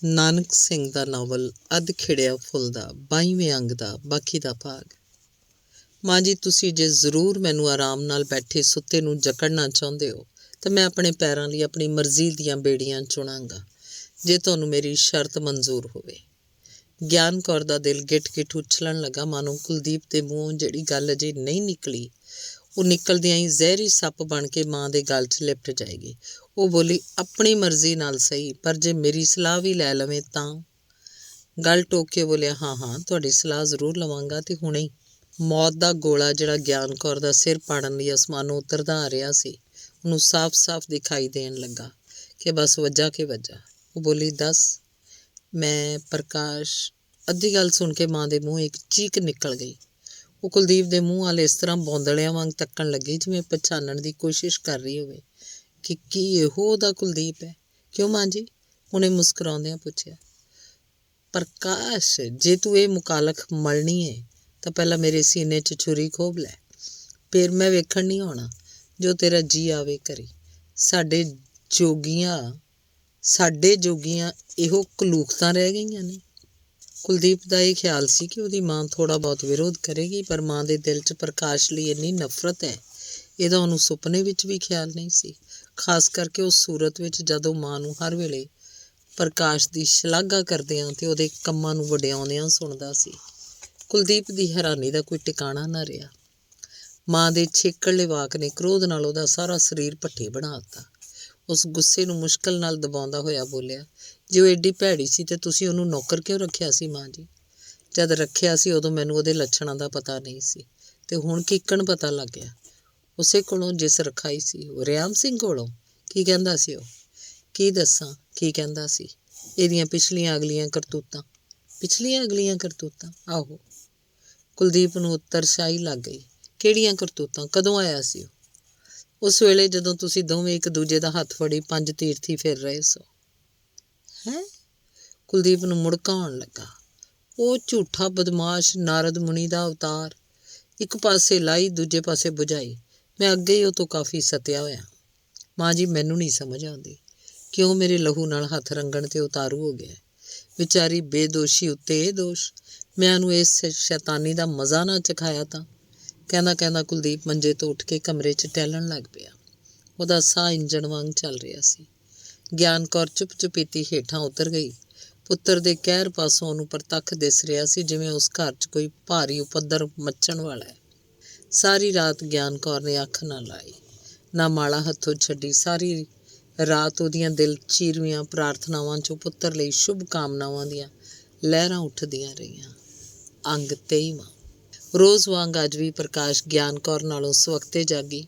ਨਾਨਕ ਸਿੰਘ ਦਾ novel ਅੱਧ ਖਿੜਿਆ ਫੁੱਲ ਦਾ 22ਵੇਂ ਅੰਗ ਦਾ ਬਾਕੀ ਦਾ ਭਾਗ। ਮਾਂ ਜੀ, ਤੁਸੀਂ ਜੇ ਜ਼ਰੂਰ ਮੈਨੂੰ ਆਰਾਮ ਨਾਲ ਬੈਠੇ ਸੁੱਤੇ ਨੂੰ ਜਕੜਨਾ ਚਾਹੁੰਦੇ ਹੋ ਤਾਂ ਮੈਂ ਆਪਣੇ ਪੈਰਾਂ ਲਈ ਆਪਣੀ ਮਰਜ਼ੀ ਦੀਆਂ ਬੇੜੀਆਂ ਚੁਣਾਂਗਾ, ਜੇ ਤੁਹਾਨੂੰ ਮੇਰੀ ਸ਼ਰਤ ਮਨਜ਼ੂਰ ਹੋਵੇ। ਗਿਆਨ ਕੌਰ ਦਾ ਦਿਲ ਗਿੱਟ-ਗਿੱਟ ਉਛਲਣ ਲੱਗਾ, ਮਾਨੋ ਕੁਲਦੀਪ ਦੇ ਮੂੰਹੋਂ ਜਿਹੜੀ ਗੱਲ ਅਜੇ ਨਹੀਂ ਨਿਕਲੀ ਉਹ ਨਿਕਲਦਿਆਂ ਹੀ ਜ਼ਹਿਰੀ ਸੱਪ ਬਣ ਕੇ ਮਾਂ ਦੇ ਗਲ 'ਚ ਲਿਪਟ ਜਾਏਗੀ। ਉਹ ਬੋਲੀ, ਆਪਣੀ ਮਰਜ਼ੀ ਨਾਲ ਸਹੀ, ਪਰ ਜੇ ਮੇਰੀ ਸਲਾਹ ਵੀ ਲੈ ਲਵੇਂ ਤਾਂ? ਗੱਲ ਟੋਕ ਕੇ ਬੋਲਿਆ, ਹਾਂ ਤੁਹਾਡੀ ਸਲਾਹ ਜ਼ਰੂਰ ਲਵਾਂਗਾ ਅਤੇ ਹੁਣੇ ਹੀ। ਮੌਤ ਦਾ ਗੋਲਾ ਜਿਹੜਾ ਗਿਆਨ ਕੌਰ ਦਾ ਸਿਰ ਪਾੜਨ ਲਈ ਅਸਮਾਨੋਂ ਉਤਰਦਾ ਆ ਰਿਹਾ ਸੀ, ਉਹਨੂੰ ਸਾਫ਼-ਸਾਫ਼ ਦਿਖਾਈ ਦੇਣ ਲੱਗਾ ਕਿ ਬਸ ਵੱਜਾ ਕੇ ਵੱਜਾ। ਉਹ ਬੋਲੀ, ਦੱਸ। ਮੈਂ ਪ੍ਰਕਾਸ਼। ਅੱਧੀ ਗੱਲ ਸੁਣ ਕੇ ਮਾਂ ਦੇ ਮੂੰਹ ਇੱਕ ਚੀਕ ਨਿਕਲ ਗਈ। ਉਹ ਕੁਲਦੀਪ ਦੇ ਮੂੰਹ ਵੱਲ ਇਸ ਤਰ੍ਹਾਂ ਬੌਂਦਲਿਆਂ ਵਾਂਗ ਤੱਕਣ ਲੱਗੀ ਜਿਵੇਂ ਪਛਾਣਨ ਦੀ ਕੋਸ਼ਿਸ਼ ਕਰ ਰਹੀ ਹੋਵੇ ਕਿ ਕੀ ਇਹੋ ਉਹਦਾ ਕੁਲਦੀਪ ਹੈ। ਕਿਉਂ ਮਾਂ ਜੀ? ਉਹਨੇ ਮੁਸਕਰਾਉਂਦਿਆਂ ਪੁੱਛਿਆ। ਪ੍ਰਕਾਸ਼, ਜੇ ਤੂੰ ਇਹ ਮੁਕਾਲਖ ਮਲਣੀ ਹੈ ਤਾਂ ਪਹਿਲਾਂ ਮੇਰੇ ਸੀਨੇ 'ਚ ਛੁਰੀ ਖੋਭ ਲੈ, ਫਿਰ ਮੈਂ ਵੇਖਣ ਨਹੀਂ ਆਉਣਾ। ਜੋ ਤੇਰਾ ਜੀ ਆਵੇ ਕਰੀ। ਸਾਡੇ ਜੋਗੀਆਂ ਇਹੋ ਕਲੂਕਤਾਂ ਰਹਿ ਗਈਆਂ ਨੇ। ਕੁਲਦੀਪ ਦਾ ਇਹ ਖਿਆਲ ਸੀ ਕਿ ਉਹਦੀ ਮਾਂ ਥੋੜ੍ਹਾ ਬਹੁਤ ਵਿਰੋਧ ਕਰੇਗੀ, ਪਰ ਮਾਂ ਦੇ ਦਿਲ 'ਚ ਪ੍ਰਕਾਸ਼ ਲਈ ਇੰਨੀ ਨਫ਼ਰਤ ਹੈ, ਇਹਦਾ ਉਹਨੂੰ ਸੁਪਨੇ ਵਿੱਚ ਵੀ ਖਿਆਲ ਨਹੀਂ ਸੀ। ਖਾਸ ਕਰਕੇ ਉਸ ਸੂਰਤ ਵਿੱਚ ਜਦੋਂ ਮਾਂ ਨੂੰ ਹਰ ਵੇਲੇ ਪ੍ਰਕਾਸ਼ ਦੀ ਸ਼ਲਾਘਾ ਕਰਦਿਆਂ ਅਤੇ ਉਹਦੇ ਕੰਮਾਂ ਨੂੰ ਵਡਿਆਉਂਦਿਆਂ ਸੁਣਦਾ ਸੀ। ਕੁਲਦੀਪ ਦੀ ਹੈਰਾਨੀ ਦਾ ਕੋਈ ਟਿਕਾਣਾ ਨਾ ਰਿਹਾ। ਮਾਂ ਦੇ ਛੇਕੜਲੇ ਵਾਕ ਨੇ ਕ੍ਰੋਧ ਨਾਲ ਉਹਦਾ ਸਾਰਾ ਸਰੀਰ ਭੱਠੀ ਬਣਾ ਦਿੱਤਾ। ਉਸ ਗੁੱਸੇ ਨੂੰ ਮੁਸ਼ਕਲ ਨਾਲ ਦਬਾਉਂਦਾ ਹੋਇਆ ਬੋਲਿਆ, ਜੇ ਉਹ ਐਡੀ ਭੈੜੀ ਸੀ ਤੇ ਤੁਸੀਂ ਉਹਨੂੰ ਨੌਕਰ ਕਿਉਂ ਰੱਖਿਆ ਸੀ ਮਾਂ ਜੀ? ਜਦ ਰੱਖਿਆ ਸੀ ਉਦੋਂ ਮੈਨੂੰ ਉਹਦੇ ਲੱਛਣਾਂ ਦਾ ਪਤਾ ਨਹੀਂ ਸੀ, ਤੇ ਹੁਣ ਕਿੱਕਣ ਪਤਾ ਲੱਗ ਗਿਆ। ਉਸੇ ਕੋਲੋਂ ਜਿਸ ਰਖਾਈ ਸੀ, ਉਹ ਰਿਆਮ ਸਿੰਘ ਕੋਲੋਂ। ਕੀ ਕਹਿੰਦਾ ਸੀ ਉਹ? ਕੀ ਦੱਸਾਂ ਕੀ ਕਹਿੰਦਾ ਸੀ? ਇਹਦੀਆਂ ਪਿਛਲੀਆਂ ਅਗਲੀਆਂ ਕਰਤੂਤਾਂ। ਆਹੋ। ਕੁਲਦੀਪ ਨੂੰ ਉੱਤਰਸ਼ਾਹੀ ਲੱਗ ਗਈ। ਕਿਹੜੀਆਂ ਕਰਤੂਤਾਂ? ਕਦੋਂ ਆਇਆ ਸੀ ਉਹ? ਉਸ ਵੇਲੇ ਜਦੋਂ ਤੁਸੀਂ ਦੋਵੇਂ ਇੱਕ ਦੂਜੇ ਦਾ ਹੱਥ ਫੜੀ 5 ਤੀਰਥੀ ਫਿਰ ਰਹੇ ਸੋ। ਹੈਂ? ਕੁਲਦੀਪ ਨੂੰ ਮੁੜਕਾ ਆਉਣ ਲੱਗਾ। ਉਹ ਝੂਠਾ ਬਦਮਾਸ਼ ਨਾਰਦ ਮੁਨੀ ਦਾ ਅਵਤਾਰ। ਇੱਕ ਪਾਸੇ ਲਾਈ, ਦੂਜੇ ਪਾਸੇ ਬੁਝਾਈ। ਮੈਂ ਅੱਗੇ ਹੀ ਉਹ ਤੋਂ ਕਾਫੀ ਸਤਿਆ ਹੋਇਆ। ਮਾਂ ਜੀ, ਮੈਨੂੰ ਨਹੀਂ ਸਮਝ ਆਉਂਦੀ ਕਿਉਂ ਮੇਰੇ ਲਹੂ ਨਾਲ ਹੱਥ ਰੰਗਣ 'ਤੇ ਉਤਾਰੂ ਹੋ ਗਿਆ। ਵਿਚਾਰੀ ਬੇਦੋਸ਼ੀ ਉੱਤੇ ਇਹ ਦੋਸ਼। ਮੈਂ ਉਹਨੂੰ ਇਸ ਸ਼ੈਤਾਨੀ ਦਾ ਮਜ਼ਾ ਨਾ ਚਖਾਇਆ ਤਾਂ? ਕਹਿੰਦਾ ਕੁਲਦੀਪ ਮੰਜੇ ਤੋਂ ਉੱਠ ਕੇ ਕਮਰੇ 'ਚ ਟਹਿਲਣ ਲੱਗ ਪਿਆ। ਉਹਦਾ ਸਾਹ ਇੰਜਣ ਵਾਂਗ ਚੱਲ ਰਿਹਾ ਸੀ। ਗਿਆਨ ਕੌਰ ਚੁੱਪ-ਚੁਪੀਤੀ ਹੇਠਾਂ ਉਤਰ ਗਈ। ਪੁੱਤਰ ਦੇ ਕਹਿਰ ਪਾਸੋਂ ਉਹਨੂੰ ਪ੍ਰਤੱਖ ਦਿਸ ਰਿਹਾ ਸੀ ਜਿਵੇਂ ਉਸ ਘਰ 'ਚ ਕੋਈ ਭਾਰੀ ਉਪੱਦਰ ਮੱਚਣ ਵਾਲਾ ਹੈ। ਸਾਰੀ ਰਾਤ ਗਿਆਨ ਕੌਰ ਨੇ ਅੱਖ ਨਾ ਲਾਈ, ਨਾ ਮਾਲਾ ਹੱਥੋਂ ਛੱਡੀ। ਸਾਰੀ ਰਾਤ ਉਹਦੀਆਂ ਦਿਲ ਚੀਰਵੀਆਂ ਪ੍ਰਾਰਥਨਾਵਾਂ 'ਚੋਂ ਪੁੱਤਰ ਲਈ ਸ਼ੁਭ ਕਾਮਨਾਵਾਂ ਦੀਆਂ ਲਹਿਰਾਂ ਉੱਠਦੀਆਂ ਰਹੀਆਂ। ਅੰਗ 23ਵਾਂ। ਰੋਜ਼ ਵਾਂਗ ਅੱਜ ਵੀ ਪ੍ਰਕਾਸ਼ ਗਿਆਨ ਕੌਰ ਨਾਲੋਂ ਸਵਖਤੇ ਜਾਗੀ।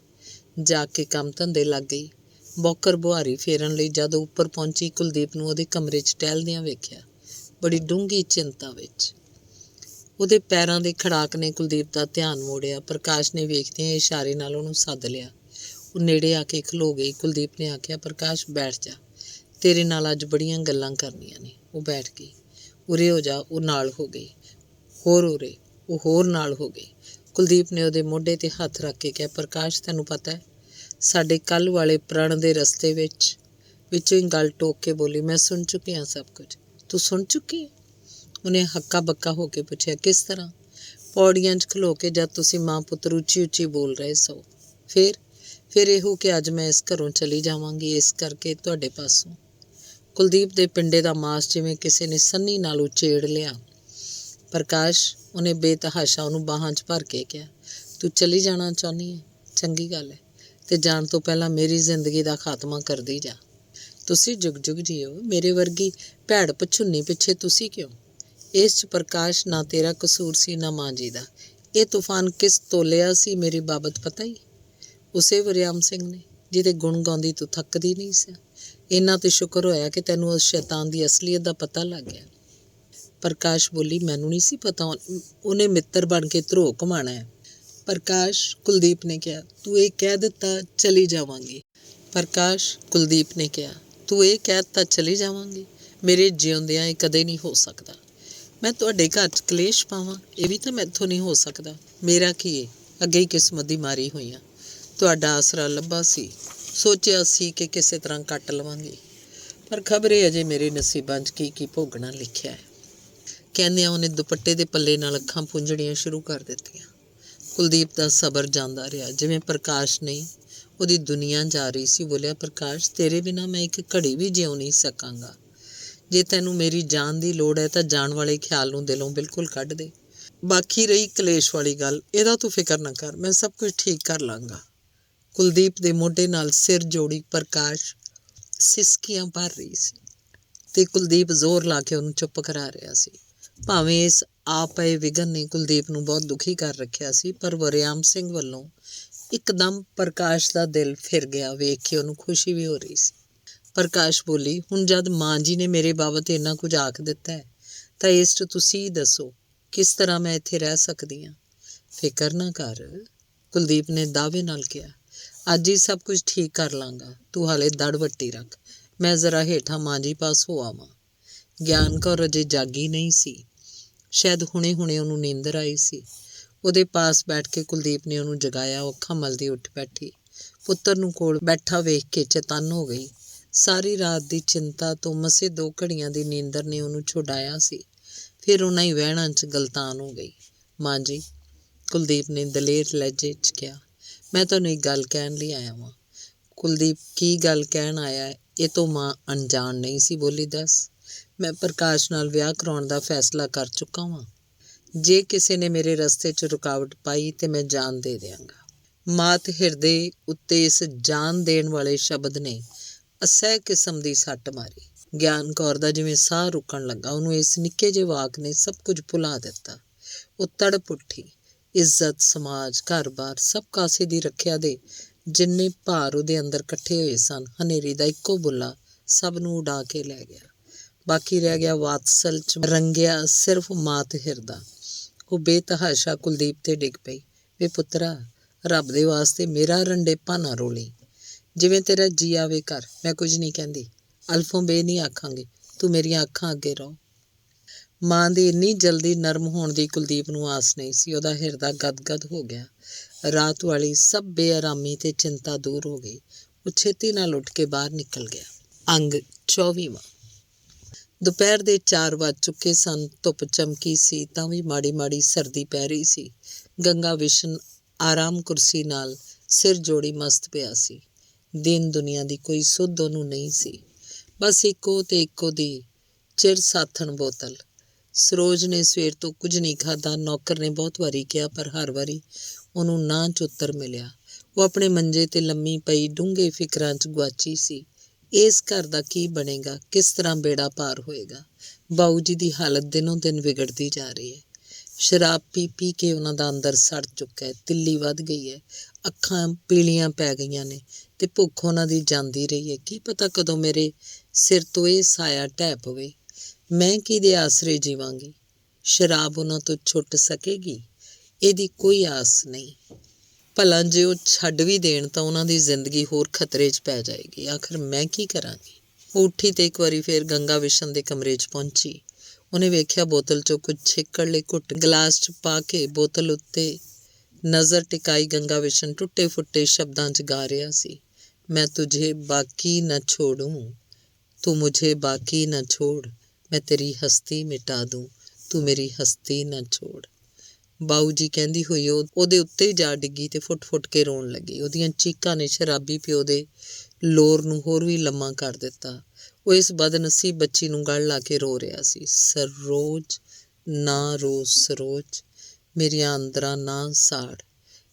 ਜਾ ਕੇ ਕੰਮ ਧੰਦੇ ਲੱਗ ਗਈ। ਬੌਕਰ ਬੁਹਾਰੀ ਫੇਰਨ ਲਈ ਜਦੋਂ ਉੱਪਰ ਪਹੁੰਚੀ, ਕੁਲਦੀਪ ਨੂੰ ਉਹਦੇ ਕਮਰੇ 'ਚ ਟਹਿਲਦਿਆਂ ਵੇਖਿਆ, ਬੜੀ ਡੂੰਘੀ ਚਿੰਤਾ ਵਿੱਚ। ਉਹਦੇ ਪੈਰਾਂ ਦੇ ਖੜਾਕ ਨੇ ਕੁਲਦੀਪ ਦਾ ਧਿਆਨ ਮੋੜਿਆ। ਪ੍ਰਕਾਸ਼ ਨੇ ਵੇਖਦਿਆਂ ਇਸ਼ਾਰੇ ਨਾਲ ਉਹਨੂੰ ਸੱਦ ਲਿਆ। ਉਹ ਨੇੜੇ ਆ ਕੇ ਖਲੋ ਗਈ। ਕੁਲਦੀਪ ਨੇ ਆਖਿਆ, ਪ੍ਰਕਾਸ਼ ਬੈਠ ਜਾ, ਤੇਰੇ ਨਾਲ ਅੱਜ ਬੜੀਆਂ ਗੱਲਾਂ ਕਰਨੀਆਂ ਨੇ। ਉਹ ਬੈਠ ਗਈ। ਉਰੇ ਹੋ ਜਾ। ਉਹ ਨਾਲ ਹੋ ਗਈ। ਹੋਰ ਉਰੇ। ਉਹ ਹੋਰ ਨਾਲ ਹੋ ਗਈ। ਕੁਲਦੀਪ ਨੇ ਉਹਦੇ ਮੋਢੇ 'ਤੇ ਹੱਥ ਰੱਖ ਕੇ ਕਿਹਾ, ਪ੍ਰਕਾਸ਼ ਤੈਨੂੰ ਪਤਾ ਹੈ, ਸਾਡੇ ਕੱਲ੍ਹ ਵਾਲੇ ਪ੍ਰਣ ਦੇ ਰਸਤੇ ਵਿੱਚੋਂ ਹੀ ਗੱਲ ਟੋਕ ਕੇ ਬੋਲੀ, ਮੈਂ ਸੁਣ ਚੁੱਕੀ ਹਾਂ ਸਭ ਕੁਝ। ਤੂੰ ਸੁਣ ਚੁੱਕੀ ਹੈ? ਉਹਨੇ ਹੱਕਾ ਬੱਕਾ ਹੋ ਕੇ ਪੁੱਛਿਆ। ਕਿਸ ਤਰ੍ਹਾਂ? ਪੌੜੀਆਂ 'ਚ ਖਲੋ ਕੇ ਜਦ ਤੁਸੀਂ ਮਾਂ ਪੁੱਤਰ ਉੱਚੀ ਬੋਲ ਰਹੇ ਸੋ। ਫਿਰ ਇਹੋ ਕਿ ਅੱਜ ਮੈਂ ਇਸ ਘਰੋਂ ਚਲੀ ਜਾਵਾਂਗੀ, ਇਸ ਕਰਕੇ ਤੁਹਾਡੇ ਪਾਸੋਂ। ਕੁਲਦੀਪ ਦੇ ਪਿੰਡੇ ਦਾ ਮਾਸ ਜਿਵੇਂ ਕਿਸੇ ਨੇ ਸੰਨੀ ਨਾਲ ਉਚੇੜ ਲਿਆ। ਪ੍ਰਕਾਸ਼, ਉਹਨੇ ਬੇਤਹਾਸ਼ਾ ਉਹਨੂੰ ਬਾਹਾਂ 'ਚ ਭਰ ਕੇ ਕਿਹਾ, ਤੂੰ ਚਲੀ ਜਾਣਾ ਚਾਹੁੰਦੀ ਹੈ? ਚੰਗੀ ਗੱਲ ਹੈ, ਤੇ ਜਾਣ ਤੋਂ ਪਹਿਲਾਂ ਮੇਰੀ ਜ਼ਿੰਦਗੀ ਦਾ ਖਾਤਮਾ ਕਰਦੀ ਜਾ। ਤੁਸੀਂ ਜੁਗ ਜੀਓ। ਮੇਰੇ ਵਰਗੀ ਭੈੜ ਪਛੁੰਨੀ ਪਿੱਛੇ ਤੁਸੀਂ ਕਿਉਂ? ਇਸ 'ਚ ਪ੍ਰਕਾਸ਼ ਨਾ ਤੇਰਾ ਕਸੂਰ ਸੀ ਨਾ ਮਾਂ ਜੀ ਦਾ। ਇਹ ਤੂਫਾਨ ਕਿਸ ਤੋਲਿਆ ਸੀ ਮੇਰੀ ਬਾਬਤ ਪਤਾ ਹੀ? ਉਸੇ ਵਰਿਆਮ ਸਿੰਘ ਨੇ, ਜਿਹਦੇ ਗੁਣ ਗਾਉਂਦੀ ਤੂੰ ਥੱਕਦੀ ਨਹੀਂ ਸੀ। ਇੰਨਾ ਤੇ ਸ਼ੁਕਰ ਹੋਇਆ ਕਿ ਤੈਨੂੰ ਉਸ ਸ਼ੈਤਾਨ ਦੀ ਅਸਲੀਅਤ ਦਾ ਪਤਾ ਲੱਗ ਗਿਆ। ਪ੍ਰਕਾਸ਼ ਬੋਲੀ, ਮੈਨੂੰ ਨਹੀਂ ਸੀ ਪਤਾ ਉਹਨੇ ਮਿੱਤਰ ਬਣ ਕੇ ਧਰੋ ਘੁਮਾਣਾ ਹੈ। ਪ੍ਰਕਾਸ਼, ਕੁਲਦੀਪ ਨੇ ਕਿਹਾ, ਤੂੰ ਇਹ ਕਹਿ ਦਿੱਤਾ ਚਲੀ ਜਾਵਾਂਗੀ। ਪ੍ਰਕਾਸ਼, ਕੁਲਦੀਪ ਨੇ ਕਿਹਾ, ਤੂੰ ਇਹ ਕਹਿ ਦਿੱਤਾ ਚਲੀ ਜਾਵਾਂਗੀ? ਮੇਰੇ ਜਿਉਂਦਿਆਂ ਇਹ ਕਦੇ ਨਹੀਂ ਹੋ ਸਕਦਾ। ਮੈਂ ਤੁਹਾਡੇ ਘਰ 'ਚ ਕਲੇਸ਼ ਪਾਵਾਂ, ਇਹ ਵੀ ਤਾਂ ਮੈਥੋਂ ਨਹੀਂ ਹੋ ਸਕਦਾ। ਮੇਰਾ ਕੀ ਹੈ, ਅੱਗੇ ਹੀ ਕਿਸਮਤ ਦੀ ਮਾਰੀ ਹੋਈਆਂ। ਤੁਹਾਡਾ ਆਸਰਾ ਲੱਭਾ ਸੀ, ਸੋਚਿਆ ਸੀ ਕਿ ਕਿਸੇ ਤਰ੍ਹਾਂ ਕੱਟ ਲਵਾਂਗੀ, ਪਰ ਖਬਰੇ ਅਜੇ ਮੇਰੇ ਨਸੀਬਾਂ 'ਚ ਕੀ ਭੋਗਣਾ ਲਿਖਿਆ ਹੈ। ਕਹਿੰਦਿਆਂ ਉਹਨੇ ਦੁਪੱਟੇ ਦੇ ਪੱਲੇ ਨਾਲ ਅੱਖਾਂ ਪੂੰਝਣੀਆਂ ਸ਼ੁਰੂ ਕਰ ਦਿੱਤੀਆਂ। ਕੁਲਦੀਪ ਦਾ ਸਬਰ ਜਾਂਦਾ ਰਿਹਾ, ਜਿਵੇਂ ਪ੍ਰਕਾਸ਼ ਨਹੀਂ ਉਹਦੀ ਦੁਨੀਆ ਜਾ ਰਹੀ ਸੀ। ਬੋਲਿਆ, ਪ੍ਰਕਾਸ਼, ਤੇਰੇ ਬਿਨਾਂ ਮੈਂ ਇੱਕ ਘੜੀ ਵੀ ਜਿਉ ਨਹੀਂ ਸਕਾਂਗਾ। ਜੇ ਤੈਨੂੰ ਮੇਰੀ ਜਾਨ ਦੀ ਲੋੜ ਹੈ ਤਾਂ ਜਾਣ ਵਾਲੇ ਖਿਆਲ ਨੂੰ ਦਿਲੋਂ ਬਿਲਕੁਲ ਕੱਢ ਦੇ। ਬਾਕੀ ਰਹੀ ਕਲੇਸ਼ ਵਾਲੀ ਗੱਲ, ਇਹਦਾ ਤੂੰ ਫਿਕਰ ਨਾ ਕਰ, ਮੈਂ ਸਭ ਕੁਝ ਠੀਕ ਕਰ ਲਾਂਗਾ। ਕੁਲਦੀਪ ਦੇ ਮੋਢੇ ਨਾਲ ਸਿਰ ਜੋੜੀ ਪ੍ਰਕਾਸ਼ ਸਿਸਕੀਆਂ ਭਰ ਰਹੀ ਸੀ ਤੇ ਕੁਲਦੀਪ ਜ਼ੋਰ ਲਾ ਕੇ ਉਹਨੂੰ ਚੁੱਪ ਕਰਾ ਰਿਹਾ ਸੀ। ਭਾਵੇਂ ਇਸ ਆ ਪਏ ਵਿਘਨ ਨੇ ਕੁਲਦੀਪ ਨੂੰ ਬਹੁਤ ਦੁਖੀ ਕਰ ਰੱਖਿਆ ਸੀ, ਪਰ ਵਰਿਆਮ ਸਿੰਘ ਵੱਲੋਂ ਇੱਕਦਮ ਪ੍ਰਕਾਸ਼ ਦਾ ਦਿਲ ਫਿਰ ਗਿਆ। ਵੇਖ ਕੇ ਉਹਨੂੰ ਖੁਸ਼ੀ ਵੀ ਹੋ ਰਹੀ ਸੀ। ਪ੍ਰਕਾਸ਼ ਬੋਲੀ, ਹੁਣ ਜਦ ਮਾਂ ਜੀ ਨੇ ਮੇਰੇ ਬਾਬਤ ਇੰਨਾ ਕੁਝ ਆਖ ਦਿੱਤਾ ਹੈ ਤਾਂ ਇਸ 'ਚ ਤੁਸੀਂ ਹੀ ਦੱਸੋ ਕਿਸ ਤਰ੍ਹਾਂ ਮੈਂ ਇੱਥੇ ਰਹਿ ਸਕਦੀ ਹਾਂ। ਫਿਕਰ ਨਾ ਕਰ, ਕੁਲਦੀਪ ਨੇ ਦਾਅਵੇ ਨਾਲ ਕਿਹਾ। ਅੱਜ ਹੀ ਸਭ ਕੁਝ ਠੀਕ ਕਰ ਲਾਂਗਾ, ਤੂੰ ਹਾਲੇ ਦੜ ਵੱਟੀ ਰੱਖ। ਮੈਂ ਜ਼ਰਾ ਹੇਠਾਂ ਮਾਂ ਜੀ ਪਾਸ ਹੋ ਆਵਾਂ। ਗਿਆਨ ਕੌਰ ਅਜੇ ਜਾਗੀ ਨਹੀਂ ਸੀ। ਸ਼ਾਇਦ ਹੁਣੇ ਉਹਨੂੰ ਨੀਂਦਰ ਆਈ ਸੀ। ਉਹਦੇ ਪਾਸ ਬੈਠ ਕੇ ਕੁਲਦੀਪ ਨੇ ਉਹਨੂੰ ਜਗਾਇਆ। ਉਹ ਅੱਖਾਂ ਮਲਦੀ ਉੱਠ ਬੈਠੀ। ਪੁੱਤਰ ਨੂੰ ਕੋਲ ਬੈਠਾ ਵੇਖ ਕੇ ਚੇਤੰਨ ਹੋ ਗਈ। ਸਾਰੀ ਰਾਤ ਦੀ ਚਿੰਤਾ ਤੋਂ ਮਸੇ 2 ਘੜੀਆਂ ਦੀ ਨੀਂਦਰ ਨੇ ਉਹਨੂੰ ਛੁਡਾਇਆ ਸੀ। ਫਿਰ ਉਹਨਾਂ ਹੀ ਵਹਿਣਾਂ 'ਚ ਗਲਤਾਨ ਹੋ ਗਈ। ਮਾਂ ਜੀ, ਕੁਲਦੀਪ ਨੇ ਦਲੇਰ ਲਹਿਜੇ 'ਚ ਕਿਹਾ, ਮੈਂ ਤੁਹਾਨੂੰ ਇੱਕ ਗੱਲ ਕਹਿਣ ਲਈ ਆਇਆ ਵਾਂ। ਕੁਲਦੀਪ ਕੀ ਗੱਲ ਕਹਿਣ ਆਇਆ ਹੈ, ਇਹ ਤੋਂ ਮਾਂ ਅਣਜਾਣ ਨਹੀਂ ਸੀ। ਬੋਲੀ, ਦੱਸ। ਮੈਂ ਪ੍ਰਕਾਸ਼ ਨਾਲ ਵਿਆਹ ਕਰਾਉਣ ਦਾ ਫੈਸਲਾ ਕਰ ਚੁੱਕਾ ਵਾਂ। ਜੇ ਕਿਸੇ ਨੇ ਮੇਰੇ ਰਸਤੇ 'ਚ ਰੁਕਾਵਟ ਪਾਈ ਤੇ ਮੈਂ ਜਾਨ ਦੇ ਦਿਆਂਗਾ। ਮਾਤ ਹਿਰਦੇ ਉੱਤੇ ਇਸ ਜਾਨ ਦੇਣ ਵਾਲੇ ਸ਼ਬਦ ਨੇ ਅਸਹਿ ਕਿਸਮ ਦੀ ਸੱਟ ਮਾਰੀ। ਗਿਆਨ ਕੌਰ ਦਾ ਜਿਵੇਂ ਸਾਹ ਰੁਕਣ ਲੱਗਾ। ਉਹਨੂੰ ਇਸ ਨਿੱਕੇ ਜਿਹੇ ਵਾਕ ਨੇ ਸਭ ਕੁਝ ਭੁਲਾ ਦਿੱਤਾ। ਉਹ ਤੜਪ ਉੱਠੀ। ਇੱਜ਼ਤ, ਸਮਾਜ, ਘਰ-ਬਾਰ ਸਭ ਕਾਸੇ ਦੀ ਰੱਖਿਆ ਦੇ ਜਿੰਨੇ ਭਾਰ ਉਹਦੇ ਅੰਦਰ ਇਕੱਠੇ ਹੋਏ ਸਨ, ਹਨੇਰੀ ਦਾ ਇੱਕੋ ਬੁੱਲਾ ਸਭ ਨੂੰ ਉਡਾ ਕੇ ਲੈ ਗਿਆ। ਬਾਕੀ ਰਹਿ ਗਿਆ ਵਾਤਸਲ 'ਚ ਰੰਗਿਆ ਸਿਰਫ ਮਾਤ ਹਿਰਦਾ। ਉਹ ਬੇਤਹਾਸ਼ਾ ਕੁਲਦੀਪ ਤੇ ਡਿੱਗ ਪਈ। ਵੇ ਪੁੱਤਰਾ, ਰੱਬ ਦੇ ਵਾਸਤੇ ਮੇਰਾ ਰੰਡੇਪਾ ਨਾ ਰੋਲੀ। ਜਿਵੇਂ ਤੇਰਾ ਜੀ ਆਵੇ ਕਰ, ਮੈਂ ਕੁਝ ਨਹੀਂ ਕਹਿੰਦੀ। ਅਲਫੋਂ ਬੇ ਨਹੀਂ ਆਖਾਂਗੀ, ਤੂੰ ਮੇਰੀਆਂ ਅੱਖਾਂ ਅੱਗੇ ਰਹੋ। ਮਾਂ ਦੀ ਇੰਨੀ ਜਲਦੀ ਨਰਮ ਹੋਣ ਦੀ ਕੁਲਦੀਪ ਨੂੰ ਆਸ ਨਹੀਂ ਸੀ। ਉਹਦਾ ਹਿਰਦਾ ਗਦਗਦ ਹੋ ਗਿਆ। ਰਾਤ ਵਾਲੀ ਸਭ ਬੇਆਰਾਮੀ ਤੇ ਚਿੰਤਾ ਦੂਰ ਹੋ ਗਈ। ਉਹ ਛੇਤੀ ਨਾਲ ਉੱਠ ਕੇ ਬਾਹਰ ਨਿਕਲ ਗਿਆ। ਅੰਗ 24ਵਾਂ। ਦੁਪਹਿਰ ਦੇ 4 ਵੱਜ ਚੁੱਕੇ ਸਨ। ਧੁੱਪ ਚਮਕੀ ਸੀ ਤਾਂ ਵੀ ਮਾੜੀ ਮਾੜੀ ਸਰਦੀ ਪੈ ਰਹੀ ਸੀ। ਗੰਗਾ ਵਿਸ਼ਨ ਆਰਾਮ ਕੁਰਸੀ ਨਾਲ ਸਿਰ ਜੋੜੀ ਮਸਤ ਪਿਆ ਸੀ। ਦਿਨ ਦੁਨੀਆ ਦੀ ਕੋਈ ਸੁੱਧ ਉਹਨੂੰ ਨਹੀਂ ਸੀ। ਬਸ ਇੱਕੋ ਤੇ ਇੱਕੋ ਦੀ ਚਿਰ ਸਾਥਣ ਬੋਤਲ। ਸਰੋਜ ਨੇ ਸਵੇਰ ਤੋਂ ਕੁਝ ਨਹੀਂ ਖਾਧਾ। ਨੌਕਰ ਨੇ ਬਹੁਤ ਵਾਰੀ ਕਿਹਾ, ਪਰ ਹਰ ਵਾਰੀ ਉਹਨੂੰ ਨਾ 'ਚ ਉੱਤਰ ਮਿਲਿਆ। ਉਹ ਆਪਣੇ ਮੰਜੇ ਤੇ ਲੰਮੀ ਪਈ ਡੂੰਘੇ ਫਿਕਰਾਂ 'ਚ ਗੁਆਚੀ ਸੀ। ਇਸ ਘਰ ਦਾ ਕੀ ਬਣੇਗਾ, ਕਿਸ ਤਰ੍ਹਾਂ ਬੇੜਾ ਪਾਰ ਹੋਏਗਾ। ਬਾਊ ਜੀ ਦੀ ਹਾਲਤ ਦਿਨੋਂ ਦਿਨ ਵਿਗੜਦੀ ਜਾ ਰਹੀ ਹੈ। ਸ਼ਰਾਬ ਪੀ ਕੇ ਉਹਨਾਂ ਦਾ ਅੰਦਰ ਸੜ ਚੁੱਕਾ ਹੈ। ਤਿੱਲੀ ਵੱਧ ਗਈ ਹੈ। ਅੱਖਾਂ ਪੀਲੀਆਂ ਪੈ ਗਈਆਂ ਨੇ ਤੇ ਭੁੱਖ ਉਹਨਾਂ ਦੀ ਜਾਂਦੀ ਰਹੀ ਹੈ। ਕੀ ਪਤਾ ਕਦੋਂ ਮੇਰੇ ਸਿਰ ਤੋਂ ਇਹ ਸਾਇਆ ਢਹਿ ਪਵੇ। ਮੈਂ ਕਿਹਦੇ ਆਸਰੇ ਜੀਵਾਂਗੀ। ਸ਼ਰਾਬ ਉਹਨਾਂ ਤੋਂ ਛੁੱਟ ਸਕੇਗੀ, ਇਹਦੀ ਕੋਈ ਆਸ ਨਹੀਂ। ਭਲਾ ਜੇ ਉਹ ਛੱਡ ਵੀ ਦੇਣ ਤਾਂ ਉਹਨਾਂ ਦੀ ਜ਼ਿੰਦਗੀ ਹੋਰ ਖਤਰੇ 'ਚ ਪੈ ਜਾਏਗੀ। ਆਖਰ ਮੈਂ ਕੀ ਕਰਾਂਗੀ। ਉਹ ਉੱਠੀ ਤੇ ਇੱਕ ਵਾਰੀ ਫੇਰ ਗੰਗਾ ਵਿਸ਼ਨ ਦੇ ਕਮਰੇ 'ਚ ਪਹੁੰਚੀ। ਉਹਨੇ ਵੇਖਿਆ ਬੋਤਲ 'ਚੋਂ ਕੁਝ ਛਿੱਕੜਲੇ ਘੁੱਟ ਗਲਾਸ 'ਚ ਪਾ ਕੇ ਬੋਤਲ ਉੱਤੇ ਨਜ਼ਰ ਟਿਕਾਈ। ਗੰਗਾ ਵਿਸ਼ਨ ਟੁੱਟੇ ਫੁੱਟੇ ਸ਼ਬਦਾਂ 'ਚ ਗਾ ਰਿਹਾ ਸੀ, ਮੈਂ ਤੁਝੇ ਬਾਕੀ ਨਾ ਛੋੜੂੰ, ਤੂੰ ਮੁਝੇ ਬਾਕੀ ਨਾ ਛੋੜ, ਮੈਂ ਤੇਰੀ ਹਸਤੀ ਮਿਟਾ ਦੂੰ, ਤੂੰ ਮੇਰੀ ਹਸਤੀ ਨਾ ਛੋੜ। ਬਾਊ ਜੀ ਕਹਿੰਦੀ ਹੋਈ ਉਹਦੇ ਉੱਤੇ ਜਾ ਡਿੱਗੀ ਤੇ ਫੁੱਟ ਕੇ ਰੋਣ ਲੱਗੀ। ਉਹਦੀਆਂ ਚੀਕਾਂ ਨੇ ਸ਼ਰਾਬੀ ਪਿਓ ਦੇ ਲੋਰ ਨੂੰ ਹੋਰ ਵੀ ਲੰਮਾ ਕਰ ਦਿੱਤਾ। ਉਹ ਇਸ ਬਦਨਸੀਬ ਬੱਚੀ ਨੂੰ ਗਲ ਲਾ ਕੇ ਰੋ ਰਿਹਾ ਸੀ। ਸਰੋਜ ਨਾ ਰੋ ਸਰੋਜ, ਮੇਰੀਆਂ ਅੰਦਰਾਂ ਨਾ ਸਾੜ।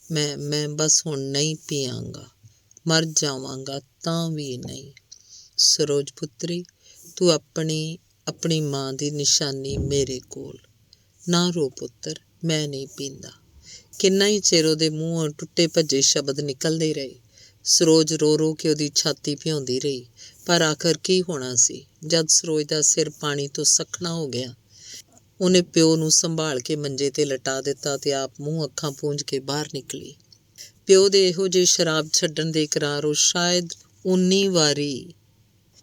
ਮੈਂ ਬਸ ਹੁਣ ਨਹੀਂ ਪੀਆਂਗਾ, ਮਰ ਜਾਵਾਂਗਾ ਤਾਂ ਵੀ ਨਹੀਂ। ਸਰੋਜ ਪੁੱਤਰੀ, ਤੂੰ ਆਪਣੀ ਮਾਂ ਦੀ ਨਿਸ਼ਾਨੀ ਮੇਰੇ ਕੋਲ। ਨਾ ਰੋ ਪੁੱਤਰ, ਮੈਂ ਨਹੀਂ ਪੀਂਦਾ। ਕਿੰਨਾ ਹੀ ਚਿਰ ਉਹਦੇ ਮੂੰਹੋਂ ਟੁੱਟੇ ਭੱਜੇ ਸ਼ਬਦ ਨਿਕਲਦੇ ਰਹੇ। ਸਰੋਜ ਰੋ ਕੇ ਉਹਦੀ ਛਾਤੀ ਭਿਉਂਦੀ ਰਹੀ। ਪਰ ਆਖਰ ਕੀ ਹੋਣਾ ਸੀ। ਜਦ ਸਰੋਜ ਦਾ ਸਿਰ ਪਾਣੀ ਤੋਂ ਸੱਖਣਾ ਹੋ ਗਿਆ, ਉਹਨੇ ਪਿਓ ਨੂੰ ਸੰਭਾਲ ਕੇ ਮੰਜੇ ਤੇ ਲਟਾ ਦਿੱਤਾ ਤੇ ਆਪ ਮੂੰਹ ਅੱਖਾਂ ਪੂੰਝ ਕੇ ਬਾਹਰ ਨਿਕਲੀ। ਪਿਓ ਦੇ ਇਹੋ ਜਿਹੇ ਸ਼ਰਾਬ ਛੱਡਣ ਦੇ ਇਕਰਾਰ ਉਹ ਸ਼ਾਇਦ ਉਨੀ ਵਾਰੀ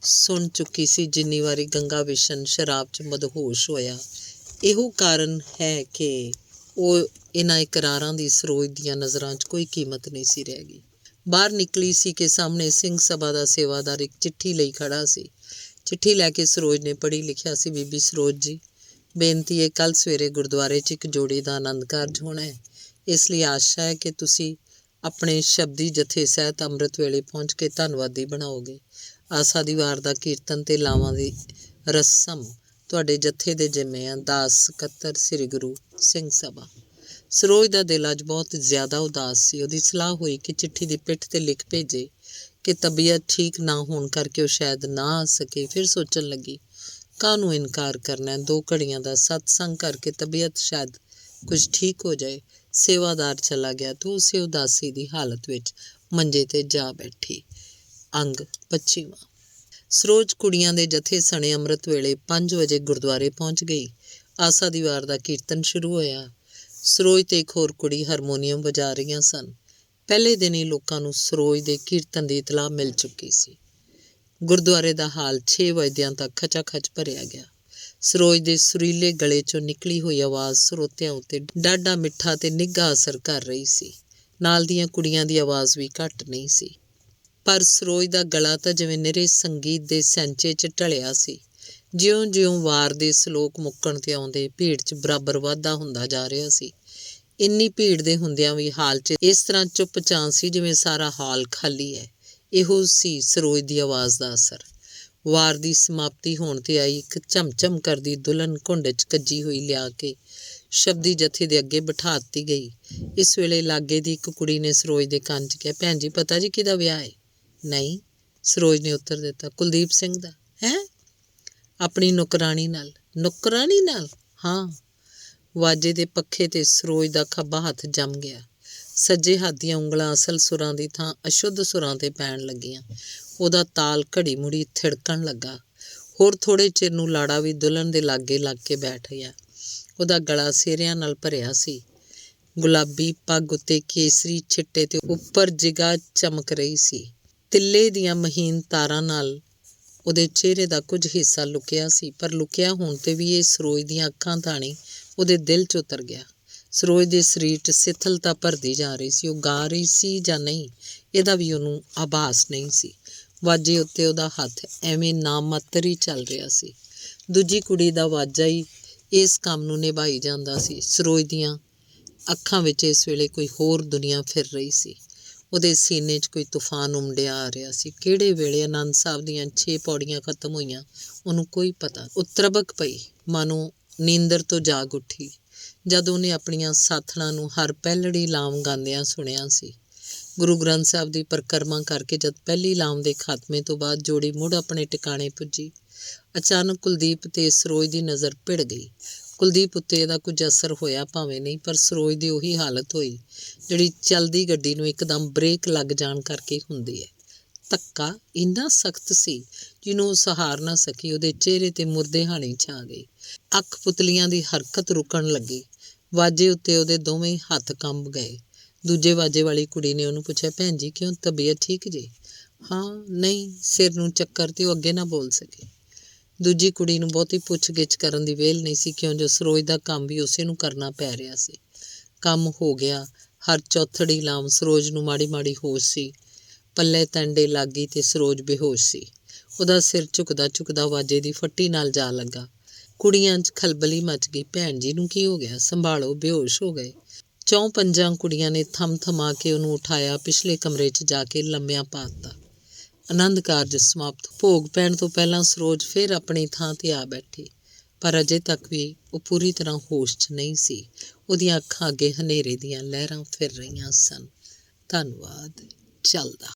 ਸੁਣ ਚੁੱਕੀ ਸੀ ਜਿੰਨੀ ਵਾਰੀ ਗੰਗਾ ਵਿਸ਼ਨ ਸ਼ਰਾਬ 'ਚ ਮਦਹੋਸ਼ ਹੋਇਆ। ਇਹੋ ਕਾਰਨ ਹੈ ਕਿ ਉਹ ਇਹਨਾਂ ਇਕਰਾਰਾਂ ਦੀ ਸਰੋਜ ਦੀਆਂ ਨਜ਼ਰਾਂ 'ਚ ਕੋਈ ਕੀਮਤ ਨਹੀਂ ਸੀ ਰਹਿ ਗਈ। ਬਾਹਰ ਨਿਕਲੀ ਸੀ ਕਿ ਸਾਹਮਣੇ ਸਿੰਘ ਸਭਾ ਦਾ ਸੇਵਾਦਾਰ ਇੱਕ ਚਿੱਠੀ ਲਈ ਖੜਾ ਸੀ। चिट्ठी लैके सरोज ने पढ़ी। लिखिया सी, बीबी सरोज जी, बेनती है, कल सवेरे गुरुद्वारे 'ਚ ਇੱਕ ਜੋੜੀ ਦਾ ਆਨੰਦ ਕਾਰਜ ਹੋਣਾ ਹੈ। ਇਸ ਲਈ ਆਸ਼ਾ ਹੈ ਕਿ ਤੁਸੀਂ ਆਪਣੇ ਸ਼ਬਦੀ ਜਥੇ ਸਹਿਤ ਅੰਮ੍ਰਿਤ ਵੇਲੇ ਪਹੁੰਚ ਕੇ ਧੰਨਵਾਦੀ ਬਣਾਓਗੇ। ਆਸਾ ਦੀ ਵਾਰ ਦਾ ਕੀਰਤਨ ਤੇ ਲਾਵਾਂ ਦੀ ਰਸਮ ਤੁਹਾਡੇ ਜਥੇ ਦੇ ਜਿੰਮੇ ਆ। ਦਾਸ ਸਕੱਤਰ, ਸ੍ਰੀ ਗੁਰੂ ਸਿੰਘ ਸਭਾ। ਸਰੋਜ ਦਾ ਦਿਲ ਅੱਜ ਬਹੁਤ ਜ਼ਿਆਦਾ ਉਦਾਸ ਸੀ। ਉਹਦੀ ਸਲਾਹ ਹੋਈ ਕਿ ਚਿੱਠੀ ਦੀ ਪਿੱਠ ਤੇ ਲਿਖ ਭੇਜੇ ਕਿ ਤਬੀਅਤ ਠੀਕ ਨਾ ਹੋਣ ਕਰਕੇ ਉਹ ਸ਼ਾਇਦ ਨਾ ਆ ਸਕੇ। ਫਿਰ ਸੋਚਣ ਲੱਗੀ, ਕਾਹਨੂੰ ਇਨਕਾਰ ਕਰਨਾ, 2 ਘੜੀਆਂ ਦਾ ਸਤਸੰਗ ਕਰਕੇ ਤਬੀਅਤ ਸ਼ਾਇਦ ਕੁਝ ਠੀਕ ਹੋ ਜਾਏ। ਸੇਵਾਦਾਰ ਚਲਾ ਗਿਆ ਤਾਂ ਉਸੇ ਉਦਾਸੀ ਦੀ ਹਾਲਤ ਵਿੱਚ ਮੰਜੇ ਤੇ ਜਾ ਬੈਠੀ। ਅੰਗ 25ਵਾਂ। ਸਰੋਜ ਕੁੜੀਆਂ ਦੇ ਜਥੇ ਸਣੇ ਅੰਮ੍ਰਿਤ ਵੇਲੇ 5 ਵਜੇ ਗੁਰਦੁਆਰੇ ਪਹੁੰਚ ਗਈ। ਆਸਾ ਦੀ ਵਾਰ ਦਾ ਕੀਰਤਨ ਸ਼ੁਰੂ ਹੋਇਆ। ਸਰੋਜ ਤੇ ਇੱਕ ਹੋਰ ਕੁੜੀ ਹਾਰਮੋਨੀਅਮ ਵਜਾ ਰਹੀਆਂ ਸਨ। ਪਹਿਲੇ ਦਿਨ ਹੀ ਲੋਕਾਂ ਨੂੰ ਸਰੋਜ ਦੇ ਕੀਰਤਨ ਦੀ ਇਤਲਾਹ ਮਿਲ ਚੁੱਕੀ ਸੀ। ਗੁਰਦੁਆਰੇ ਦਾ ਹਾਲ 6 ਵਜਦਿਆਂ ਤੱਕ ਖਚਾਖਚ ਭਰਿਆ ਗਿਆ। ਸਰੋਜ ਦੇ ਸੁਰੀਲੇ ਗਲੇ 'ਚੋਂ ਨਿਕਲੀ ਹੋਈ ਆਵਾਜ਼ ਸਰੋਤਿਆਂ ਉੱਤੇ ਡਾਢਾ ਮਿੱਠਾ ਤੇ ਨਿੱਘਾ ਅਸਰ ਕਰ ਰਹੀ ਸੀ। ਨਾਲ ਦੀਆਂ ਕੁੜੀਆਂ ਦੀ ਆਵਾਜ਼ ਵੀ ਘੱਟ ਨਹੀਂ ਸੀ, ਪਰ ਸਰੋਜ ਦਾ ਗਲਾ ਤਾਂ ਜਿਵੇਂ ਨਿਰੇ ਸੰਗੀਤ ਦੇ ਸੈਂਚੇ 'ਚ ਢਲਿਆ ਸੀ। ਜਿਉਂ-ਜਿਉਂ ਵਾਰ ਦੇ ਸਲੋਕ ਮੁੱਕਣ 'ਤੇ ਆਉਂਦੇ, ਭੀੜ 'ਚ ਬਰਾਬਰ ਵਾਧਾ ਹੁੰਦਾ ਜਾ ਰਿਹਾ ਸੀ। ਇੰਨੀ ਭੀੜ ਦੇ ਹੁੰਦਿਆਂ ਵੀ ਹਾਲ 'ਚ ਇਸ ਤਰ੍ਹਾਂ ਚੁੱਪ-ਚਾਂ ਸੀ ਜਿਵੇਂ ਸਾਰਾ ਹਾਲ ਖਾਲੀ ਹੈ। ਇਹੋ ਸੀ ਸਰੋਜ ਦੀ ਆਵਾਜ਼ ਦਾ ਅਸਰ। ਵਾਰ ਦੀ ਸਮਾਪਤੀ ਹੋਣ 'ਤੇ ਆਈ ਇੱਕ ਝਮਝਮ ਕਰਦੀ ਦੁਲਹਨ ਘੁੰਡ 'ਚ ਕੱਜੀ ਹੋਈ ਲਿਆ ਕੇ ਸ਼ਬਦੀ ਜਥੇ ਦੇ ਅੱਗੇ ਬਿਠਾ ਦਿੱਤੀ ਗਈ। ਇਸ ਵੇਲੇ ਲਾਗੇ ਦੀ ਇੱਕ ਕੁੜੀ ਨੇ ਸਰੋਜ ਦੇ ਕੰਨ 'ਚ ਕਿਹਾ, ਭੈਣ ਜੀ, ਪਤਾ ਜੀ ਕਿਹਦਾ ਵਿਆਹ ਹੈ? ਨਹੀਂ, ਸਰੋਜ ਨੇ ਉੱਤਰ ਦਿੱਤਾ। ਕੁਲਦੀਪ ਸਿੰਘ ਦਾ। ਹੈ? ਆਪਣੀ ਨੌਕਰਾਣੀ ਨਾਲ। ਨੌਕਰਾਣੀ ਨਾਲ? ਹਾਂ। ਵਾਜੇ ਦੇ ਪੱਖੇ 'ਤੇ ਸਰੋਜ ਦਾ ਖੱਬਾ ਹੱਥ ਜੰਮ ਗਿਆ। ਸੱਜੇ ਹੱਥ ਦੀਆਂ ਉਂਗਲਾਂ ਅਸਲ ਸੁਰਾਂ ਦੀ ਥਾਂ ਅਸ਼ੁੱਧ ਸੁਰਾਂ 'ਤੇ ਪੈਣ ਲੱਗੀਆਂ। ਉਹਦਾ ਤਾਲ ਘੜੀ ਮੁੜੀ ਥਿੜਕਣ ਲੱਗਾ। ਹੋਰ ਥੋੜ੍ਹੇ ਚਿਰ ਨੂੰ ਲਾੜਾ ਵੀ ਦੁਲਹਨ ਦੇ ਲਾਗੇ ਲੱਗ ਕੇ ਬੈਠ ਗਿਆ। ਉਹਦਾ ਗਲਾ ਸਿਹਰਿਆਂ ਨਾਲ ਭਰਿਆ ਸੀ। ਗੁਲਾਬੀ ਪੱਗ ਉੱਤੇ ਕੇਸਰੀ ਛਿੱਟੇ ਤੇ ਉੱਪਰ ਜਿਗਾ ਚਮਕ ਰਹੀ ਸੀ। ਤਿੱਲੇ ਦੀਆਂ ਮਹੀਨ ਤਾਰਾਂ ਨਾਲ ਉਹਦੇ ਚਿਹਰੇ ਦਾ ਕੁਝ ਹਿੱਸਾ ਲੁਕਿਆ ਸੀ, ਪਰ ਲੁਕਿਆ ਹੋਣ 'ਤੇ ਵੀ ਇਹ ਸਰੋਜ ਦੀਆਂ ਅੱਖਾਂ ਥਾਣੀ ਉਹਦੇ ਦਿਲ 'ਚ ਉਤਰ ਗਿਆ। ਸਰੋਜ ਦੇ ਸਰੀਰ 'ਚ ਸਿਥਲਤਾ ਭਰਦੀ ਜਾ ਰਹੀ ਸੀ। ਉਹ ਗਾ ਰਹੀ ਸੀ ਜਾਂ ਨਹੀਂ, ਇਹਦਾ ਵੀ ਉਹਨੂੰ ਆਭਾਸ ਨਹੀਂ ਸੀ। ਵਾਜੇ ਉੱਤੇ ਉਹਦਾ ਹੱਥ ਐਵੇਂ ਨਾਮਾਤਰ ਹੀ ਚੱਲ ਰਿਹਾ ਸੀ। ਦੂਜੀ ਕੁੜੀ ਦਾ ਵਾਜਾ ਹੀ ਇਸ ਕੰਮ ਨੂੰ ਨਿਭਾਈ ਜਾਂਦਾ ਸੀ। ਸਰੋਜ ਦੀਆਂ ਅੱਖਾਂ ਵਿੱਚ ਇਸ ਵੇਲੇ ਕੋਈ ਹੋਰ ਦੁਨੀਆ ਫਿਰ ਰਹੀ ਸੀ। ਉਹਦੇ ਸੀਨੇ 'ਚ ਕੋਈ ਤੂਫਾਨ ਉਮੜਿਆ ਆ ਰਿਹਾ ਸੀ। ਕਿਹੜੇ ਵੇਲੇ ਆਨੰਦ ਸਾਹਿਬ ਦੀਆਂ 6 ਪੌੜੀਆਂ ਖਤਮ ਹੋਈਆਂ, ਉਹਨੂੰ ਕੋਈ ਪਤਾ। ਉਹ ਤਰਬਕ ਪਈ, ਮਾਨੋ ਨੀਂਦਰ ਤੋਂ ਜਾਗ ਉੱਠੀ ਜਦ ਉਹਨੇ ਆਪਣੀਆਂ ਸਾਥਣਾਂ ਨੂੰ ਹਰ ਪਹਿਲੜੀ ਲਾਮ ਗਾਉਂਦਿਆਂ ਸੁਣਿਆ ਸੀ। ਗੁਰੂ ਗ੍ਰੰਥ ਸਾਹਿਬ ਦੀ ਪਰਿਕਰਮਾ ਕਰਕੇ ਜਦ ਪਹਿਲੀ ਲਾਮ ਦੇ ਖਾਤਮੇ ਤੋਂ ਬਾਅਦ ਜੋੜੀ ਮੁੜ ਆਪਣੇ ਟਿਕਾਣੇ ਪੁੱਜੀ, ਅਚਾਨਕ ਕੁਲਦੀਪ ਤੇ ਸਰੋਜ ਦੀ ਨਜ਼ਰ ਭਿੜ ਗਈ। ਕੁਲਦੀਪ ਉੱਤੇ ਇਹਦਾ ਕੁਝ ਅਸਰ ਹੋਇਆ ਭਾਵੇਂ ਨਹੀਂ, ਪਰ ਸਰੋਜ ਦੀ ਉਹੀ ਹਾਲਤ ਹੋਈ ਜਿਹੜੀ ਚਲਦੀ ਗੱਡੀ ਨੂੰ ਇੱਕਦਮ ਬ੍ਰੇਕ ਲੱਗ ਜਾਣ ਕਰਕੇ ਹੁੰਦੀ ਹੈ। ਧੱਕਾ ਇੰਨਾ ਸਖਤ ਸੀ ਜਿਹਨੂੰ ਉਹ ਸਹਾਰ ਨਾ ਸਕੀ। ਉਹਦੇ ਚਿਹਰੇ 'ਤੇ ਮੁਰਦੇ ਹਾਣੀ ਛਾ ਗਈ। ਅੱਖ ਪੁਤਲੀਆਂ ਦੀ ਹਰਕਤ ਰੁਕਣ ਲੱਗੀ। ਵਾਜੇ ਉੱਤੇ ਉਹਦੇ ਦੋਵੇਂ ਹੱਥ ਕੰਬ ਗਏ। ਦੂਜੇ ਵਾਜੇ ਵਾਲੀ ਕੁੜੀ ਨੇ ਉਹਨੂੰ ਪੁੱਛਿਆ, ਭੈਣ ਜੀ, ਕਿਉਂ, ਤਬੀਅਤ ਠੀਕ ਜੇ? ਹਾਂ, ਨਹੀਂ, ਸਿਰ ਨੂੰ ਚੱਕਰ, ਤੇ ਉਹ ਅੱਗੇ ਨਾ ਬੋਲ ਸਕੇ। ਦੂਜੀ ਕੁੜੀ ਨੂੰ ਬਹੁਤੀ ਪੁੱਛ-ਗਿੱਛ ਕਰਨ ਦੀ ਵਿਹਲ ਨਹੀਂ ਸੀ, ਕਿਉਂ ਜੋ ਸਰੋਜ ਦਾ ਕੰਮ ਵੀ ਉਸੇ ਨੂੰ ਕਰਨਾ ਪੈ ਰਿਹਾ ਸੀ। ਕੰਮ ਹੋ ਗਿਆ। ਹਰ ਚੌਥੜੀ ਲਾਮ ਸਰੋਜ ਨੂੰ ਮਾੜੀ-ਮਾੜੀ ਹੋਸ਼ ਸੀ। ਪੱਲੇ ਟੰਡੇ ਲੱਗ ਗਈ ਤੇ ਸਰੋਜ ਬੇਹੋਸ਼ ਸੀ। ਉਹਦਾ ਸਿਰ ਝੁਕਦਾ-ਝੁਕਦਾ ਵਾਜੇ ਦੀ ਫੱਟੀ ਨਾਲ ਜਾ ਲੱਗਾ। ਕੁੜੀਆਂ 'ਚ ਖਲਬਲੀ ਮਚ ਗਈ। ਭੈਣ ਜੀ ਨੂੰ ਕੀ ਹੋ ਗਿਆ? ਸੰਭਾਲੋ, ਬੇਹੋਸ਼ ਹੋ ਗਏ। 4-5 ਕੁੜੀਆਂ ਨੇ ਥਮ-ਥਮਾ ਕੇ ਉਹਨੂੰ ਉਠਾਇਆ, ਪਿਛਲੇ ਕਮਰੇ 'ਚ ਜਾ ਕੇ ਲੰਮਿਆਂ ਪਾ ਦਿੱਤਾ। ਆਨੰਦ ਕਾਰਜ ਸਮਾਪਤ। ਭੋਗ ਪੈਣ ਤੋਂ ਪਹਿਲਾਂ ਸਰੋਜ ਫਿਰ ਆਪਣੀ ਥਾਂ 'ਤੇ ਆ ਬੈਠੀ, ਪਰ ਅਜੇ ਤੱਕ ਵੀ ਉਹ ਪੂਰੀ ਤਰ੍ਹਾਂ ਹੋਸ਼ 'ਚ ਨਹੀਂ ਸੀ। ਉਹਦੀਆਂ ਅੱਖਾਂ ਅੱਗੇ ਹਨੇਰੇ ਦੀਆਂ ਲਹਿਰਾਂ ਫਿਰ ਰਹੀਆਂ ਸਨ। ਧੰਨਵਾਦ। ਚੱਲਦਾ।